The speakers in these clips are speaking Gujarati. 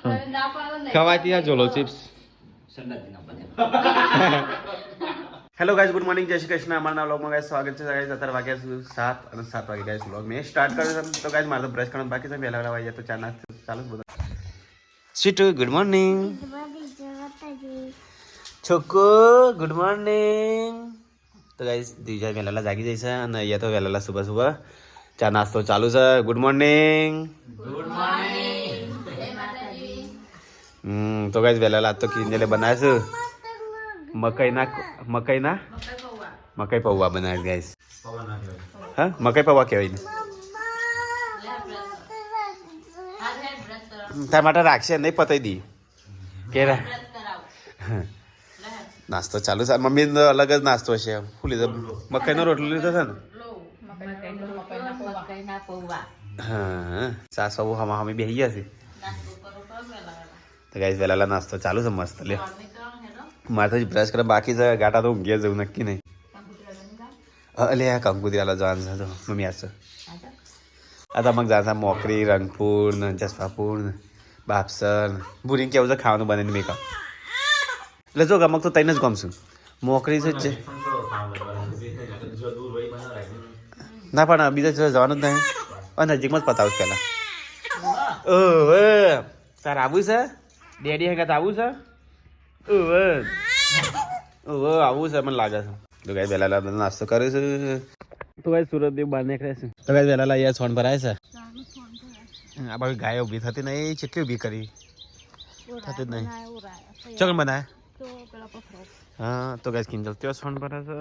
ખવાતી આ Jolo chips. Hello guys, good morning, જય શ્રી કૃષ્ણ. અમારા વ્લોગમાં ગાઈઝ સ્વાગત છે. ગાઈઝ અત્યારે વાગ્યા છે 7 અને 7 વાગે ગાઈઝ વ્લોગ મેં સ્ટાર્ટ કર્યો છે. તો ગાઈઝ મારે તો બ્રશ કરવાનું બાકી છે. પહેલા વહેલા વાગ્યા તો ચા નાસ્તો ચાલુ જ બધા. સીટુ ગુડ મોર્નિંગ. છોકો ગુડ મોર્નિંગ. તો ગાઈઝ દીજા વહેલા જાગી જાય છે અને અહીંયા તો વહેલા સુબહ સુબહ ચા નાસ્તો ચાલુ છે. Good morning. Good morning. તો ગાઈઝ વહેલા તો કિંજલે બનાવે છે મકાઈ પૌવા બનાવે ગાઈઝ. હા, મકાઈ પૌવા કહેવાય ને. તાર માટે રાખશે નહીં પતાવી દી કે નાસ્તો ચાલુ છે. મમ્મી અલગ જ નાસ્તો છે. શું લીધો? મકાઈનો રોટલો લીધો છે ને. હા, સાસુ હમા હમી બેસી ગયા છે. તો ગાઈઝ વહેલા નાસ્તો ચાલુ છે મસ્ત. લે મારે તો બ્રશ કરવા બાકી છે. ગાટા તો ઊંઘી જવું નક્કી નહીં. અલે આ કંકુતી વાળા જવાનું છે. તો મમ્મી આવશે. આ તો અમુક જાતા મોકરી, રંગપુર ને જસપાપુર ને બાપસર ભૂરીને કેવું છે ખાવાનું બને મેં કહું. એટલે જો અમુક તો તઈને જ ગમશું. મોકરી છે જ ના, પણ બીજા જવાનું જ નહીં. અને નજીકમાં જ પતાવું પહેલાં. ઓહો, તારે આવું છે? ડેડી હંગાત આવું છે? ઓહો આવું છે મને લાગે છે. તો ગાય વહેલા નાસ્તો કરે છે. તો ગાય સુરતદેવ બહાર નીકળે છે. તો ગાય વહેલા અહીંયા છોણ ભરાય છે. આ બાજુ ગાય ઊભી થતી નહીં. કેટલી ઊભી કરી થતી જ નહીં. ચકન બનાય. હા, તો ગાય કિંજલ ત્યાં છોણ ભરાય છે.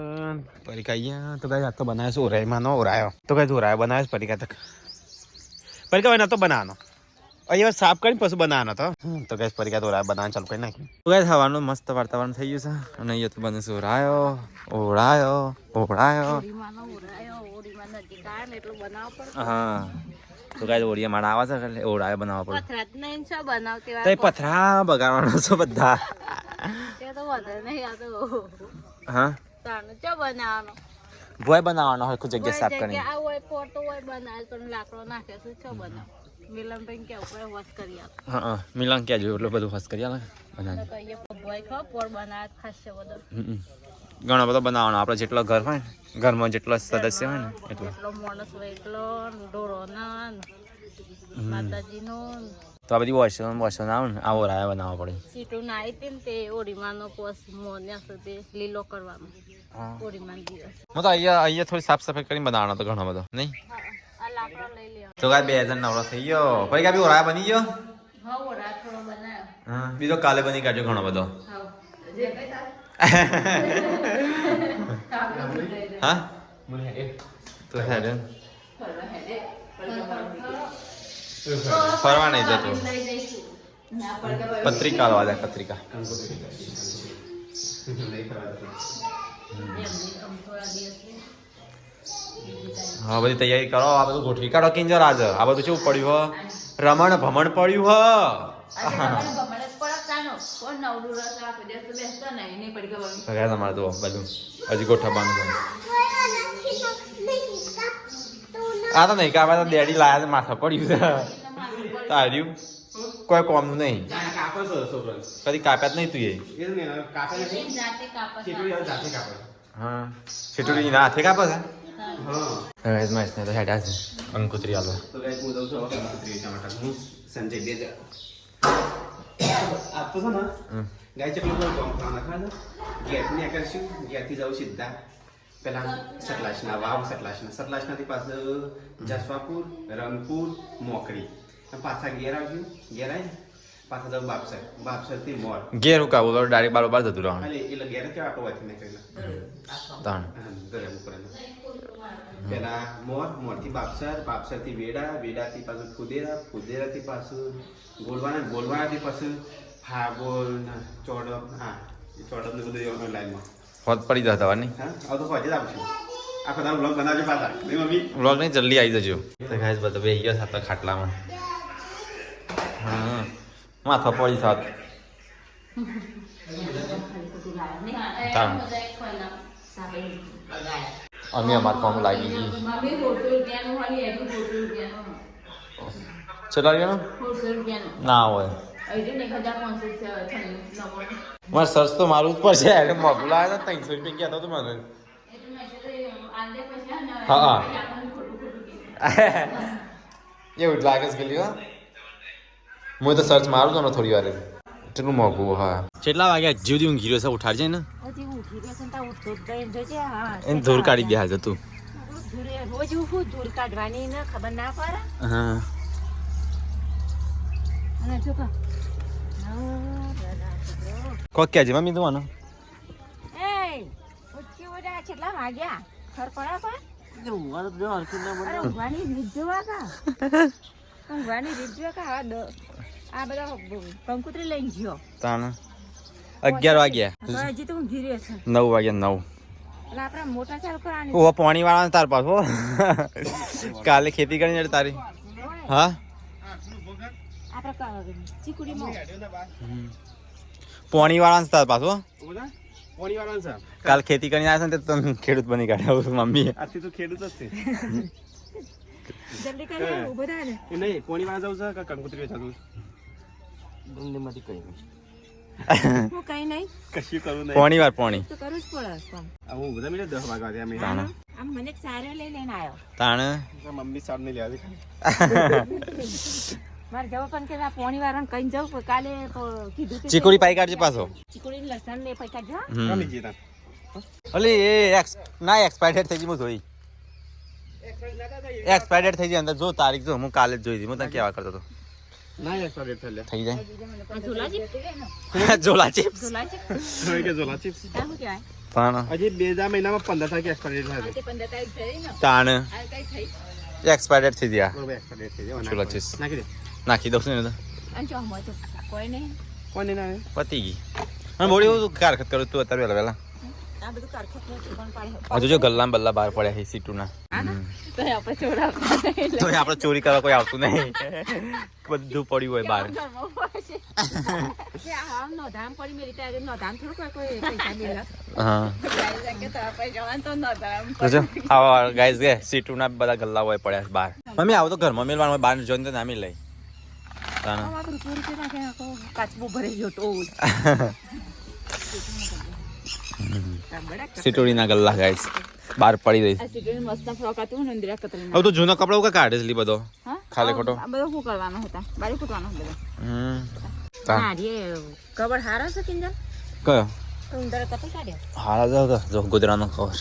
પરીકા અહીંયા તો ગાય આ તો બનાવે છે ઓરાયમાં નો ઓરાયો. તો ગાય ઓરાયો બનાવે છે પરીકા તક. પરીકા ભાઈ નતો બનાવવાનો. અહીંયા સાફ કરીને પછી બનાવવાનો હતો. તો ગેસ પરીકા તો બનાવવાનું ચાલુ કરી નાખ્યું. તો ગેસ હવાનું મસ્ત વાતાવરણ થઈ ગયું છે. અને અહીંયા તો બને છે ઓરાયો હા. તો ગાય ઓળિયા મારા આવે છે એટલે ઓરાયો બનાવવા પડે. પથરા બગાડવાનો છે બધા. હા, ભોય બનાવવાનો હોય કોઈ જગ્યા સાફ કરીને. મિલન ક્યાં જોયું એટલે બધું ફસ કરી આલે. ઘણો બધો બનાવવાનો. આપણે જેટલો ઘર હોય ને, ઘરમાં જેટલો સદસ્ય હોય ને એટલો. તો આ બધી વોશો આવે ને આવો રાયા બનાવવા પડે. હું તો અહીંયા થોડી સાફ સફાઈ કરીને બનાવવાનો હતો ઘણો બધો નહીં. તો ગાય 2 જણ નવરો થઈ ગયો. ભાઈ કાપી ઓરાય બની ગયો. હા, બીજો કાલે બની કાઢ્યો ઘણો બધો. હા, તો હેડે ફરવા નહીં જતો. પત્રિકા વાળા પત્રિકા. હા, બધી તૈયારી કરો. આ બધું ગોઠવી કાઢો કિંજર. આજ આ બધું કેવું પડ્યું? રમણ ભમણ પડ્યું હ. તમારે તો બધું હજી ગોઠવવાનું. આ તો નહીં કાપા. ડેડી લાયા છે માથા પડ્યું છે. તાર્યું કોઈ કોમનું નહીં. કદી કાપ્યા જ નહીં તું એ. હા, છેટુડી ના હાથે કાપે છે. કંકુતરી આલો. તો ગાઈસ હું દઉં છું કંકુતરી ટમાટર. હું સંજય દેજા આપતો છો ને ગાય ચકલી પર કોમ નાખવા છે. ગેટની આગળ શું ગેટથી જાઉં સીધા પેલા સતલાસનાથી પાછું જસવાપુર, રંગપુર, મોકરી. પાછા ઘેર આવશું. ઘેર આવી પાછા જાઉં બાપસરથી મોર. ઘેર હું કાવું ડાયરેક્ટ બારોબાર જતું રહેવાનું. એટલે ઘેર કેવા આપણે વાંચી નાખેલા ઘરે મૂકવાનું. પેલા મોરથી બાપસર થી વેડાથી પાછું ફુદેરાથી પાછું ગોલવાનાથી પાછું ફાગોલ ચોડપ. હા, ચોડપ ને બધું લાઈનમાં હોત પડી જતા નહીં. હા, હવે તો પહોંચી જ આવશું. આખો તારો બ્લોગ બનાવજો પાછા. નહીં મમ્મી? બ્લોગ નહીં, જલ્દી આવી જજો. તો ગાઈસ બધો બે ગયા હતા ખાટલામાં. હા, માથા પડી સાત. અમે અમારે કામ લાગી ગઈ. ચલા ગયા ના હોય મારે સર્ચ તો મારું જ પડશે એટલે મોકલું આવ્યો તો 300 રૂપિયા કહેતો તો મને હા એવું જ લાગે છે પેલી હો હું તો સર્ચ મારું તો થોડી વાર કેટલું મોંઘું હા કેટલા વાગ્યા જીવદી ઊંઘી રહ્યો છે ઉઠાડજે ને એને ધૂળ કાઢી દે હાજર તું રોજ ઉઠું ધૂળ કાઢવાની ને ખબર ના પડે હા અને જો કોક કે છે મમ્મી તું આનો એ ઉઠી ઓડા કેટલા વાગ્યા ખર પડા પર ઊંઘવાની રીત જોવા કા ઊંઘવાની રીત જોવા કા આ બધા કંકુતરી લઈને ગયો તાણ 11 વાગ્યા હજી તો ઊંઘી રહ્યો છે 9 વાગ્યા 9 એટલે આપણે મોટા ચાલુ કરવાની ઓ પાણી વાળા તાર પાછો કાલે ખેતી કરીને એટલે તારી હા આપણે ચીકુડીમાં પાણી વાળા તાર પાછો પાણી વાળા છે કાલ ખેતી કરીને આવ્યા છે ને તમે ખેડૂત બની કાઢ્યા મમ્મી આથી તો ખેડૂત જ છે જલ્દી કરી ઉભો થાય ને એ નહીં પાણી વાળા જવું છે કે કંકુતરી વેચા જવું બંનેમાંથી કઈ હું કઈ નહીં કશું કરવું નહીં પાણી વાર પાણી તો કરવું જ પડે કામ હું બધા મિલે 10 વાગ્યા છે અમે આમ મને એક સારો લઈને આવ્યો તાણ મમ્મી સાર નહીં લેવા દે મારે જવું પણ કે આ પોણી વાળાને કઈ જવું કાલે કીધું ચીકુડી પાઈ કાઢજે પાછો ચીકુડી લસણ ને પાઈ કાઢજો રમી જીતા ઓલી એ ના એક્સપાયર્ડ થઈ ગઈ હું જોઈ એક્સપાયર્ડ થઈ ગઈ અંદર જો તારીખ જો હું કાલે જ જોઈ હતી હું તને કેવા કરતો હતો ના એક્સપાયર થઈ થઈ જાય ઝોલા ઝોલા ચીપ ચિપ્સ ઝોલા ચીપ જાય કે જોલા ચિપ્સ શું કહેવાય તાણ હજી 2 મહિનામાં 15 તારીખે એક્સપાયર થાય તે 15 તારીખ થઈ ને તાણ આ કઈ થઈ એક્સપાયર્ડ થઈ ગયા બરોબર એક્સપાયર થઈ જાય ઝોલા ચિપ્સ નાખી દે નાખી દઉં છું ને તો અને જો હમ તો કોઈ નહીં કોને ના આવે પતી ગઈ અને બોડી હું કારખત કરું તું અત્યારે વહેલા આ બધું કારખત પણ પાડે હજુ જો ગલ્લા બલ્લા બહાર પડ્યા છે સીટુના તો આપણે ચોરા તો આપણે ચોરી કરવા કોઈ આવતું નહીં બધું પડ્યું હોય બહાર આમ નો ધામ પડી મેરી ત્યારે નો ધામ થોડું કોઈ પૈસા મિલે હા કે તો આપણે જવાનું તો નો ધામ જો આવા ગાઈસ કે સીટુના બધા ગલ્લા હોય પડ્યા છે બહાર મમ્મી આવો તો ઘરમાં મેલવાનું હોય બહાર જોઈને તો નામી લઈ તાના આપણે પૂરું કે નાખે આખો કાચબો ભરી ગયો તો સીટોડીના ગલ્લા ગાઈસ બહાર પડી રહી આ સિગરેટ મસ્ત ફ્રોક હતું ને ઇન્દિરા કતરી હવે તો જૂનો કપડો કે કાઢે છે બધો હા ખાલી ખોટો આ બધો શું કરવાનો હતા બારી ફૂટવાનો બધો તા હા રે કવર હારા છે કિંજલ કયો તો ઇન્દિરા કતરી કાઢ્યો હારા જાવ જો ગોદરાનો કવર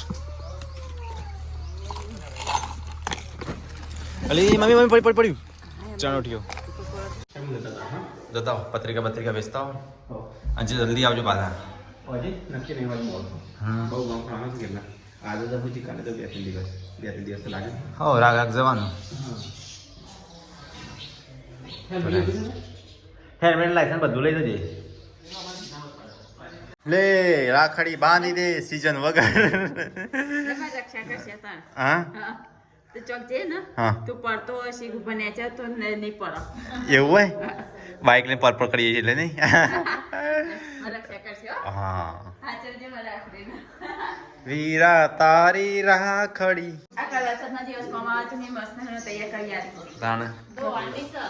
અલી મમ્મી પડી પડ્યું ચાલો ઉઠ્યો જતા પત્રિકા વેચતા હો આજે જલ્દી આવજો પાછા હજી નક્કી નહીં હોય બહુ ગામ પ્રમાણ છે કેટલા આજે તો પછી કાલે તો 2-3 દિવસ તો લાગે હો રાગ જવાનું હેલ્મેટ લાયસન્સ બધું લઈ જજે લે રાખડી બાંધી દે સીઝન વગર રક્ષા કરશે તાર હા તો ચોક જે ને હા તું પડતો હશે બન્યા છે તો નહીં પડો એવું હોય બાઇક ને પર કરીએ છીએ એટલે નહીં રક્ષા કરશે હા હાચરજે મારા આખરીને વીરા તારી રાખડી આ કલાસના દિવસ કમાવા છે ને મસ્ત તૈયાર કરી આપી તાણ તો વાંડી છે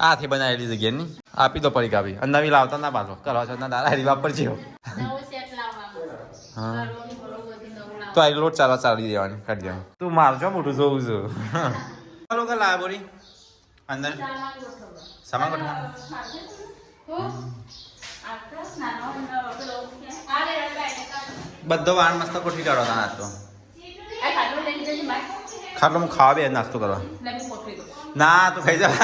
આથી બનાવેલી જગ્યા ની આપી દો પડી કાપી અને નવી લાવતા ના પાછો કરવા છો ના દારા હરી વાપર છે નવો સેટ લાવવાનો હા કરવાની બરોબર નવું લાવ તો આ લોટ ચાલી દેવાની કાઢી દેવાનું તું મારજો મોટું જોઉં છું ચાલો કે લાવ બોરી અંદર સામાન ગોઠવવાનું બધો વાણ મસ્ત કોઠી કાઢો તા નાસ્તો ખાટલો હું ખાવા બે નાસ્તો કરવા ના તું ખાઈ જા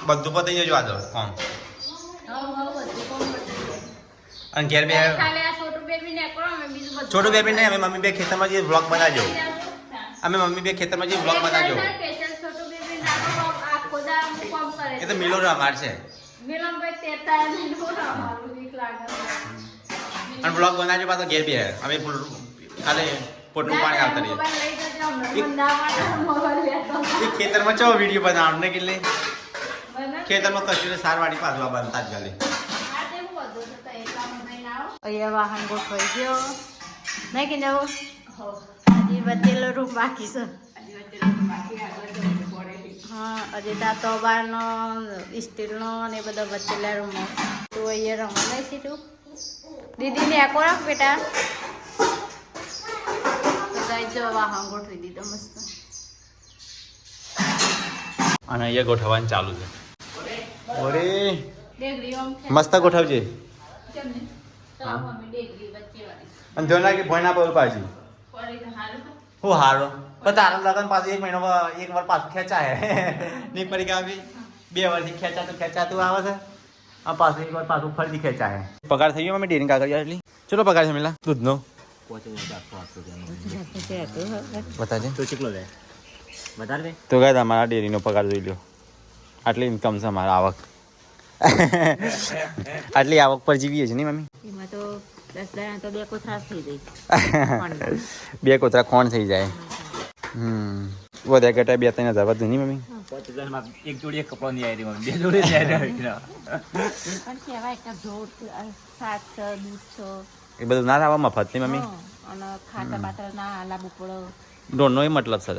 બધું પતી જજો આજે કામ અને ઘેર બે છોટું બેબી નહીં અમે મમ્મી બે ખેતરમાં જઈએ વ્લોગ બનાવજો અમે મમ્મી બે ખેતરમાં જઈએ વ્લોગ બનાવજો એ તો મિલો અમાર છે અને વ્લોગ બનાવજો પાછો ઘેર બે અમે ખાલી પોટલું પાણી આવતા રહીએ એ ખેતરમાં ચો વિડીયો બનાવવાનું ને કેટલે ખેતરમાં કશું સારવાડી પાછું બનતા જ ગલે અહીંયા વાહન ગોઠવાઈ ગયો નહીં કે જવું હજી બચેલો રૂમ બાકી છે હજી ત્યાં તોબાનો સ્ટીલનો ને એ બધો બચેલા રૂમો તું અહીંયા રમવા નહીં છે તું દીદીને આખો રાખ બેટા જો વાહન ગોઠવી દીધો મસ્ત અને અહીંયા ગોઠવવાનું ચાલુ છે ઓરે ડેગરી ઓમ છે મસ્ત ગોઠવજે કેમને તો મમ્મી ડેગરી વચ્ચે વાળી અને જો ના કે ભણ ના પડે પાછી પડી તો હારું હું હારો પણ તારા લગન પાછું 1 મહિનો 1 વાર પાછું ખેંચાય નહીં પડી કે આવી 2 વર્ષથી ખેંચાતું આવે છે આ પાછું 1 વાર પાછું ફરીથી ખેંચાય પગાર થઈ ગયો મમ્મી ડેરી કાગળ એટલી ચલો પગાર છે મિલા દૂધનો બતાજે તો કેટલો લે વધારે તો ગાય તમારા ડેરીનો પગાર જોઈ લો આટલી ઇન્કમ છે અમારા આવક આટલી આવક પર જીવીએ છે નહીં મમ્મી એમાં તો 10 દાણા તો 2 કોથળા થઈ જાય 2 કોથળા કોણ થઈ જાય વધારે ઘટા 2-3 હજાર વધુ નહીં મમ્મી 50,000 એક જોડી એક કપડો નહીં આવી મમ્મી 2 જોડી જ આવી પણ કહેવાય કે જોડ શાક છે દૂધ છે એ બધું ના આવે મફત નહીં મમ્મી અને ખાતર બાતર ના લાવવું પડે દોડનો એ મતલબ છે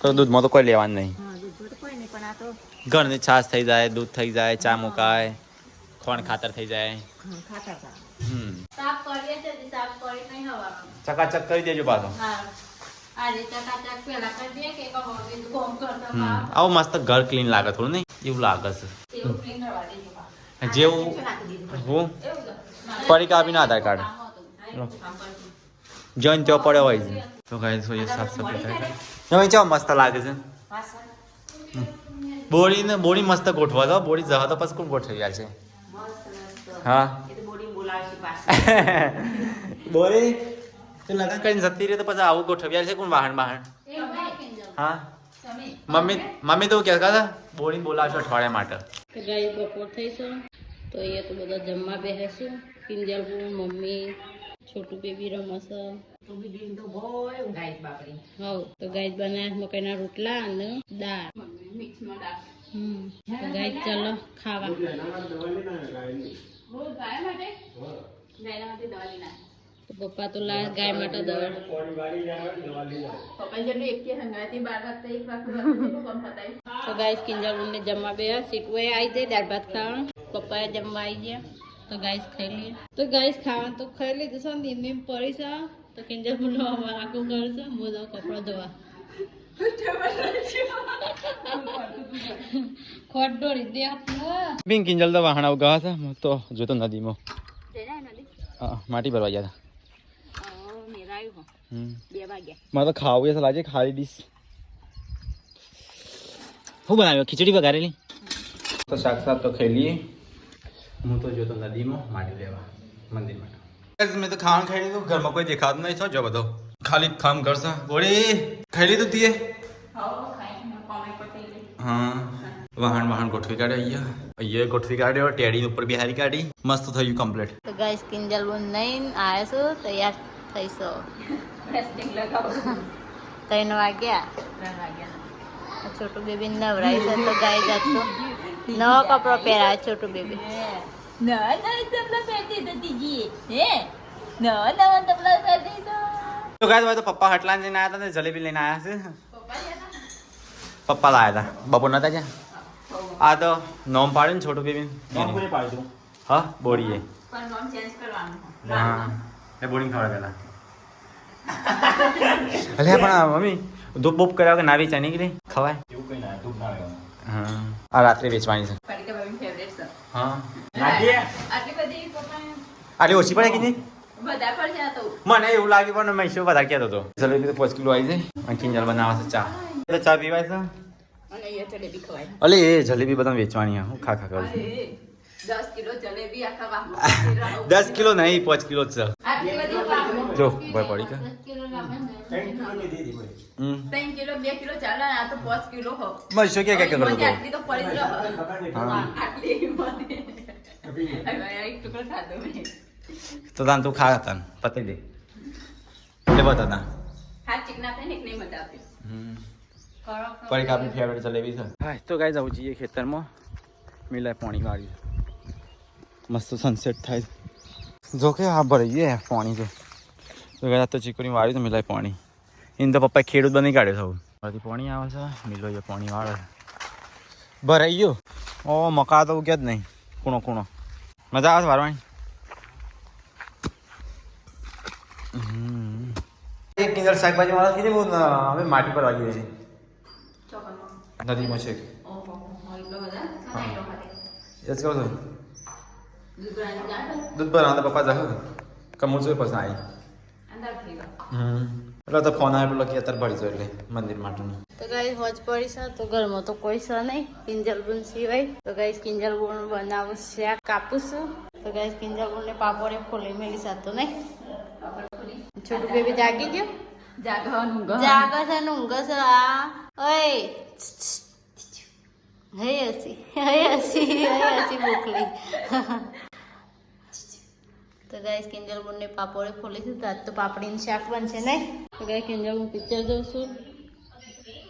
તો દૂધમાં તો કોઈ લેવાનું નહીં હા દૂધ તો કોઈ નહીં પણ આ તો ઘરની છાશ થઈ જાય દૂધ થઈ જાય ચા મુકાય ખોણ ખાતર થઈ જાય ખાતર છે સાફ કરીએ છે સાફ કરી નહીં હવાનું ચકાચક કરી દેજો પાછો હા આજે ચકાચક પેલા કરી દે કે કમોડી કોમ કરતા આવું મસ્ત ઘર ક્લીન લાગે થોડું નહીં એવું લાગે છે એવું ક્લીન કરવા દેજો જેવું હું પડી કાપીને આધાર કાર્ડ જોઈને ત્યાં પડ્યો હોય છે તો ગાય થોડી સાફ સફાઈ થાય જમીન ચા મસ્ત લાગે છે બોડી મસ્ત ગોઠવા દો બોડી જવા તો પછી કોણ ગોઠવી જાય છે હા બોડી તું લગન કરીને જતી રહી તો પછી આવું ગોઠવ્યા છે કોણ વાહન હા મમ્મી તો કહેતા હતા બોડી બોલાવશો અઠવાડિયા માટે તો ગાય બપોર થઈશું તો અહીંયા તો બધા જમવા બેસીશું કિંજલ મમ્મી છોટું બેબી રમશે તો ગાય બનાવ્યા મકાઈના રોટલા અને દાળ તો ગાય ચાલો ખાવા તો પપ્પા તો ગાય માટે દવા તો ગાય કિંજલ ને જમવા બે સીટુએ આવી જાય દાળ ભાત ખાવાનું પપ્પાએ જમવા આવી ગયા તો ગાઈસ ખાઈ લઈએ તો ગાઈસ ખાવાનું તો ખાઈ લીધું છે ધીમે પડી છે તો કિંજલ બોલો અમારા આખું ઘર છે મોજા કપડા ધોવા ખોટ દોડી દે બિન કિંજલ તો વાહણ આવ ગયા હતા તો જોતો નદીમાં હા માટી ભરવા ગયા હતા મારે તો ખાવું એ લાગે ખાલી ડીશ શું બનાવ્યો ખીચડી વઘારેલી તો શાક સાક તો ખાઈ લઈએ હું તો જોતો નદીમાં માટી લેવા મંદિર માટે મેં તો ખાવાનું ખાઈ લીધું ઘરમાં કોઈ દેખાતું નહીં છો જો બધો ખાલી કામ કરશે બોડી ખાઈ લીધું તીએ હા વાહન ગોઠવી કાઢ્યો અહીંયા ગોઠવી કાઢ્યો ટેડી ઉપર બિહારી કાઢી મસ્ત થયું કમ્પ્લીટ તો ગાઈસ કિંજલ બોન નહીં આવ્યા છું તૈયાર થઈશો 3 વાગ્યા છોટું બેબી નવરાય છે તો ગાય જાતો નવો કપડો પહેરાય છોટું બેબી તો ગાય તો પપ્પા હટલા લઈને આવ્યા હતા ને જલેબી લઈને આવ્યા છે પપ્પા લાયા હતા બપોર નતા જ્યાં આ તો નોમ પાડ્યું ને છોટું બેબી હા બોડીએ હા એ બોડી ખવડાવે પેલા અલ્યા પણ મમ્મી ધૂપ બૂપ કર્યા કે ના વેચાય નીકળી ખવાય હા આ રાત્રે વેચવાની છે હા આટલી ઓછી પડે કીધી મને એવું લાગ્યું પણ મેં શું વધારે કહેતો હતો જલેબી તો 5 કિલો આવી જાય અને કિંજલ બનાવે છે ચા તો ચા પીવાય છે અલે એ જલેબી બધા વેચવાની હું ખા કરું 10 કિલો જલેબી આખા વાહમાં 10 કિલો નહીં 5 કિલો જ છે જો ભાઈ પડી કે 3 કિલો 2 કિલો ચાલે આ તો 5 કિલો હો બસ શું કે કરતો હતો આટલી તો પડી જ આટલી મને એક ટુકડો ખાધો મેં તો તાન તું ખા તાન પતી દે એટલે બતા તા હા ચીકના થાય ને એક નહીં મજા આવતી પડી કાપની ફેવરેટ જલેબી છે હા તો ગાઈ જાવ જઈએ ખેતરમાં મિલાય પાણી વાળી મસ્ત સનસેટ થાય જો કે આ ભરીએ પાણી તો ગયા તો ચીકુની વાળી તો મિલાય પાણી એને તો પપ્પાએ ખેડૂત બની કાઢ્યો થવું બધી પાણી આવે છે મિલો એ પાણી વાળે ભરાઈ ગયો ઓ મકા તો ઉગ્યા જ નહીં કૂણો કૂણો મજા આવે વારવાની એક કિંજલ શાકભાજી વાળા કીધી બહુ હવે માટી પર વાગી છે નદીમાં છે યસ કરો છો દૂધ ભરવા પપ્પા જાવ કમુર જોઈ પછી આવી એટલે તો ફોન આવે પેલો કે અત્યારે ભરી જો એટલે મંદિર માટેનું તો ગાઈસ હોજ પડી છે તો ઘરમાં તો કોઈ છે નહીં કિંજલ બુન સિવાય તો ગાઈસ કિંજલ બુન બનાવું શાક કાપું છું તો ગાઈસ કિંજલ બુન ને પાપડે ખોલી મેલી સાતો નહીં છોટું બેબી જાગી ગયો જાગે છે ને ઊંઘે છે આ ઓય હે હસી મોકલી તો ગાઈસ કિંજલ બુન ને પાપડે ખોલી છે તો આજ તો પાપડીનું શાક બનશે નહીં તો ગાઈસ કિંજલ હું પિક્ચર જોઉં છું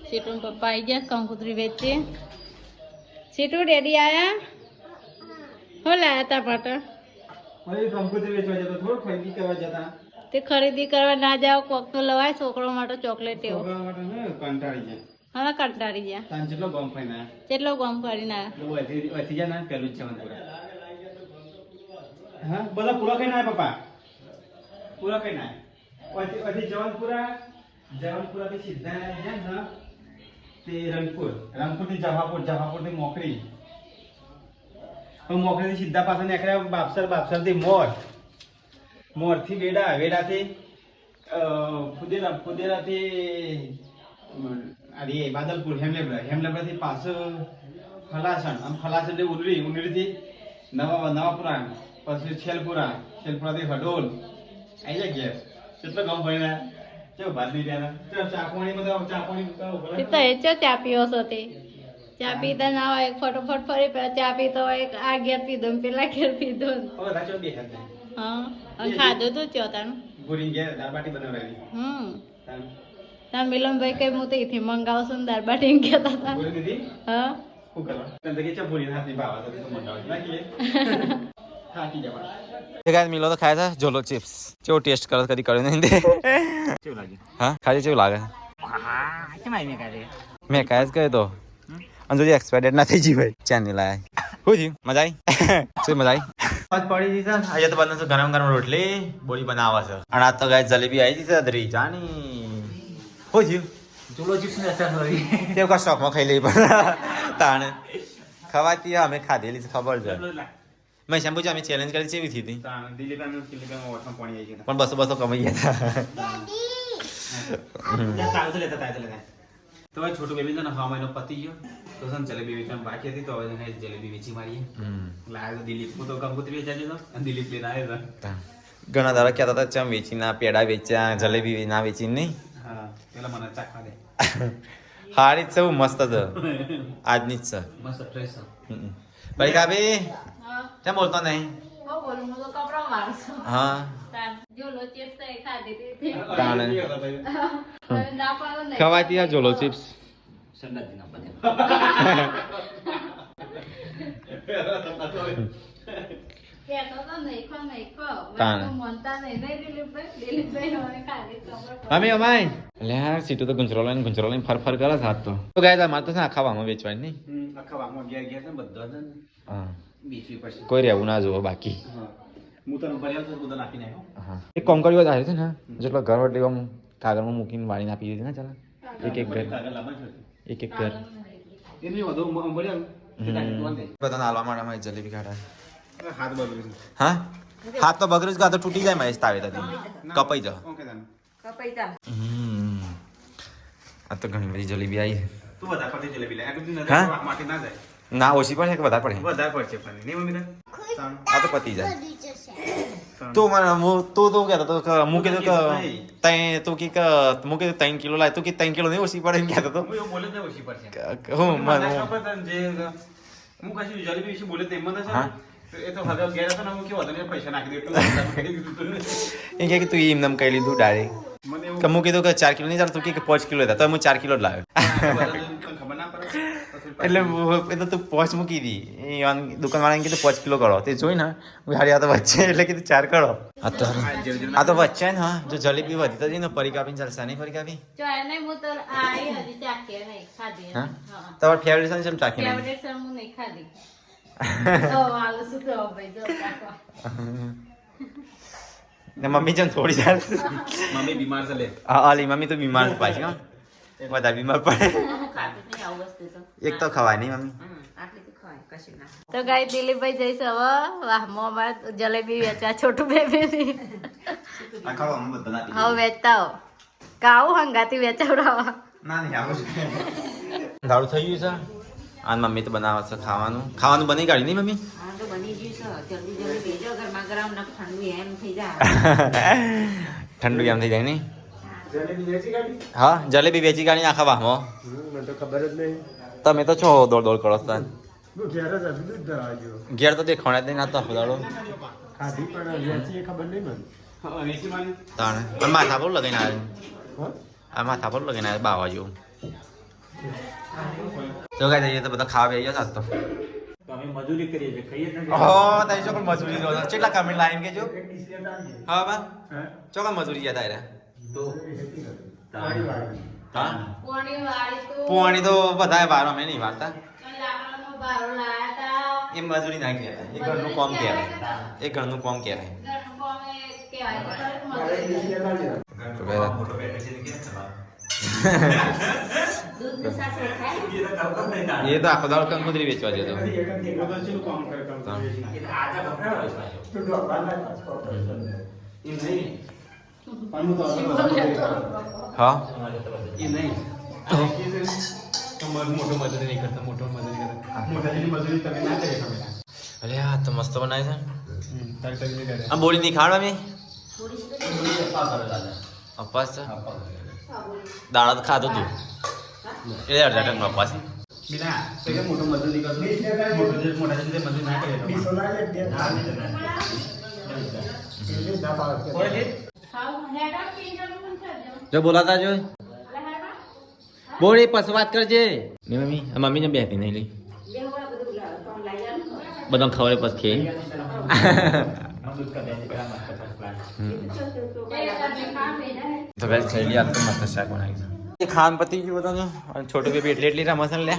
સીટું પપ્પા આવી ગયા કંકુતરી વેચી સીટું ડેડી આયા હો લાયા તા પાટા કંકોત્રી વેચવા જતો થોડો ખરીદી કરવા જતા તે ખરીદી કરવા ના જાવ કોક તો લવાય છોકરો માટે ચોકલેટ એવો છોકરા માટે ને કંટાળી જાય હા કંટાળી ગયા તાન જેટલો ગમ ફાઈના કેટલો ગમ કરીને વધી જાય ને પેલું જ જવાનું હા બધા પૂરા કઈ ના પપ્પા પૂરા કઈ ના વધી જવાનપુરા થી સીધા જાય ને તે રંગપુર થી જવાપુર થી મોકરી થી સીધા પાછા નીકળ્યા બાપસર થી મોર થી વેડા થી ફુદેરા થી અરે બાદલપુર હેમલેબરા થી પાછું ખલાસણ ખલાસણ થી ઉનડી થી નવાપુરા પછી છેલપુરા થી હડોલ આવી જાય ઘેર કેટલો ગામ ભણ્યા ચો ભાત નહીં રહ્યા ચાપણી તો એ ચા પીવો છો તે ચા પીતા ના હોય ફટોફટ ફરી પેલા ચા પીતો હોય આ ઘેર પીધો ને પેલા ઘેર પીધો ને હવે રાચો બે હાથ હા અને ખાધું તું ચોતાનું પૂરી ઘેર દાળ બાટી બનાવવાની ત્યાં મિલનભાઈ કઈ હું તો એથી મંગાવશું ને દાળ બાટી કહેતા હતા પૂરી દીધી હા શું કરવા તને કે ચપુરી હાથની ભાવ તો મંગાવી નાખીએ થાકી જવા ગાય મિલો તો ખાયા હતા જોલો ચિપ્સ કેવો ટેસ્ટ કરો કદી કર્યો નહીં કેવું લાગ્યું હા ખાલી કેવું લાગે કેમ આવી મેં કાઢે મેં ખાયા જ કહ્યું તો અને જો એક્સપાયર્ડ ના થઈ ગઈ ભાઈ ચાંદી લાયા શું થયું મજા આવી શું મજા આવી પડી હતી સર આજે તો બને છે ગરમ ગરમ રોટલી બોલી બનાવે છે અને આ તો ગાય જલેબી આવી હતી સર દરી જાની શું થયું ચૂલો ચિપ્સ ને અસર કરી તે કા સ્ટોકમાં ખાઈ લઈ પણ તાણે ખવાતી અમે ખાધેલી છે ખબર છે મેં શેમ્પુ અમે ચેલેન્જ કરી છે એવી થઈ હતી પણ બસો કમાઈ ગયા હતા તો હવે છોટું બેબી ને હવા મહિનો પતી ગયો તો છે ને જલેબી વેચવાની બાકી હતી તો હવે જલેબી વેચી મારીએ લાવ્યો તો દિલીપ હું તો કંકોત્રી વેચાઈ જતો અને દિલીપ લઈને આવ્યો હતો ઘણા દાડા કહેતા હતા ચમ વેચી ના પેડા વેચ્યા જલેબી ના વેચી નહીં હા પેલા મને ચાખવા દે હારી જ છે મસ્ત છે આજની જ છે મસ્ત ફ્રેશ ભાઈ કાબી કેમ બોલતો નહીં બોલું હું તો કપડા મારું છું હા જો લો ચિપ્સ તો એ ખાધી હતી તાણે ના પાડો નહીં ખવાતી આ જોલો ચિપ્સ સંડાતી ના બને કહેતો તો નહીં ખો તાણે. મનતા નહીં દિલીપભાઈ હવે ખાધી કપડા અમે અમાય લે સીટું તો ગુંજરો લઈને ફર કરે છે હાથ તો ગાય મારે તો છે આખા વામાં વેચવાની નહીં આખા વાગમાં ઘેર ઘેર ને બધા જ હા બીચવી પડશે કોઈ રહેવું ના જોવો બાકી હા હું તને ભર્યા તો બધા નાખી નાખ્યો હા એક કોમ કર્યું આવે છે ને જેટલો ઘર વટી આમ કાગળમાં મૂકીને વાળીને આપી દીધી ને ચાલ એક ઘર કાગળ લાવવાનું છે એક ઘર એની વધુ ભર્યા બધાને હાલવા માટે અમારી જલેબી કાઢા હાથ બગડ્યું હા હાથ તો બગડ્યું જ તો તૂટી જાય મહેશ તાવે તાથી કપાઈ જા ઓકે તને કપાઈ જા આ તો ઘણી બધી જલેબી આવી તું વધારે પડતી જલેબી લે આ બધી હા? નજર માટે ના જાય ના ઓછી પડે કે વધારે પડે વધારે પડશે પણ નહીં મમ્મી ને આ તો પતી જાય તું મને તું તો કહેતો તો કે હું કીધું કે તઈ તું કી કે હું કીધું 3 કિલો લાય તું કી 3 કિલો નહીં ઓછી પડે એમ કહેતો તો હું એવું બોલે જ નહીં ઓછી પડશે હું મને ખબર તને જે હું કશું જલેબી વિશે બોલે તેમ મને હા. છે એ તો હવે ઘેર હતો ને હું કેવો હતો પૈસા નાખી દીધું કરી દીધું તું એ કે તું એમ નામ કહી લીધું ડાયરેક્ટ મને એવું કે હું કીધું કે 4 કિલો નહીં ચાલ તું કે 5 કિલો હતા તો હું 4 કિલો જ લાવ્યો ખબર ના પડે તો થોડી એટલે એ તો તું પોચ મૂકી દી દુકાનવાળાને કીધું 5 કિલો કરો તે જોઈ ને હારી આ તો વચ્ચે એટલે કીધું 4 કરો આ તો વચ્ચે ને હા જો જલેબી વધી તો જઈને પરી કાપીને ચાલશે નહીં પરી કાપી જો એને હું તો આઈ હજી ચાખી નહીં ખાધી હા હા તમારે ફેવરેટ છે ને ચાખી નહીં ફેવરેટ સર હું નહીં ખાધી તો આલુ શું તો ભાઈ જો ચાખવા ને મમ્મી જેમ થોડી ચાલશે મમ્મી બીમાર છે લે આલી મમ્મી તો બીમાર પાછી હા વધારે બીમાર પડે ખાતી નહીં આવું વસ્તુ તો એક તો ખવાય નહીં મમ્મી આટલી તો ખવાય કશું ના તો ગાય દિલીપભાઈ જઈશ હવે વાહ અમારે જલેબી વેચવા છોટું બેબી આ ખાવા મમ્મી બધા હવે વેચતા હો કાવું હંગાતી વેચાવડાવા ના નહીં આવું દારૂ થઈ ગયું છે આ મમ્મી તો બનાવે છે ખાવાનું બની કાઢી નહીં મમ્મી હા તો બની ગયું છે જલ્દી જલ્દી ભેજો ગરમા ગરમ ને ઠંડુ એમ થઈ જાય ઠંડુ એમ થઈ જાય નહીં હા જલેબી વેચી કાઢી આખા વાહમાં મને તો ખબર જ નહીં તમે તો છો દોડ કરો છો હું ઘેર જ હતું દૂધ ધરાવજો ઘેર તો દેખાણ જ નહીં ના તો દાડો ખાધી પણ વેચી એ ખબર નહીં મને હા વેચી માની તાણે પણ માથા પર લગાઈને આવે હા આ માથા પર લગાઈને આવે બાવા જેવું તો કઈ જઈએ તો બધા ખાવા બેસી ગયા તો અમે મજૂરી કરીએ છીએ ખાઈએ જ નથી હો તારી ચોકન મજૂરી દો કેટલા કમેન્ટ લાઈન કેજો હા બા ચોકન મજૂરી યાદ આવ્યા હા કોણી વાળી તો પોણી તો બધા બાર અમે નહીં વાળતા લાકડાનો બારો લાયા તા એ મજૂરી ના કહેવાય એ ઘરનું કામ કહેવાય એ ઘરનું કામ કહેવાય ઘરનું કામ એ કહેવાય તો ખરું મજૂરી દૂધની સાથે ખાય એ તો આખો દાડો કંકોત્રી વેચવા જતો હા એ નહીં મોટો મજૂરી નહીં કરતા મોટો મજૂરી કરતા મોટાની મજૂરી તમે ના કરી તમે અરે આ તો મસ્ત બનાવે છે તારી તકલીફ કરે આ બોડી નહીં ખાવા મેં અપાસ છે દાડા તો ખાધું તું એ અડધા ટંગ અપાસ બીના તો કે મોટો મજૂરી કરતો મોટો જે મોટા જે મજૂરી ના કરે જો બોલાતા જો બોડી પછી વાત કરજે ને મમ્મી આ મમ્મી ને બેહતી નહીં લઈ બધા ખબર પછી તો ગાઈસ ખાઈ લી આ તો મસ્ત શાક બનાવી છે ખાન પતિ ગયું બધાનું અને છોટું બેબી એટલી રમસ લે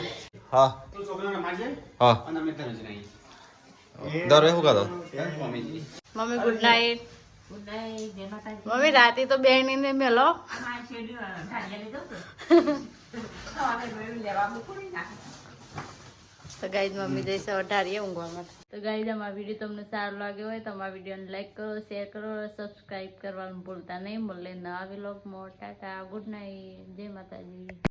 હા તું છોકરાને મારજે હા અને અમે તને જ નહીં દર શું કરો મમ્મીજી mummy good night good night જય માતાજી મમ્મી રાતે તો બેહની ને મેલો માર શેડ્યું ઠાલિયા લીધો તો ખાવાને મેળવી લેવા મૂકું નાખે તો ગાઈઝ મમ્મી જઈશ અઢારીએ ઊંઘવા માટે તો ગાઈઝ અમારા વિડીયો તમને સારો લાગ્યો હોય તો અમારા વિડીયોને લાઈક કરો શેર કરો સબસ્ક્રાઈબ કરવાનું ભૂલતા નહીં મળે નવા વ્લોગમાં ટાટા ગુડ નાઇટ જય માતાજી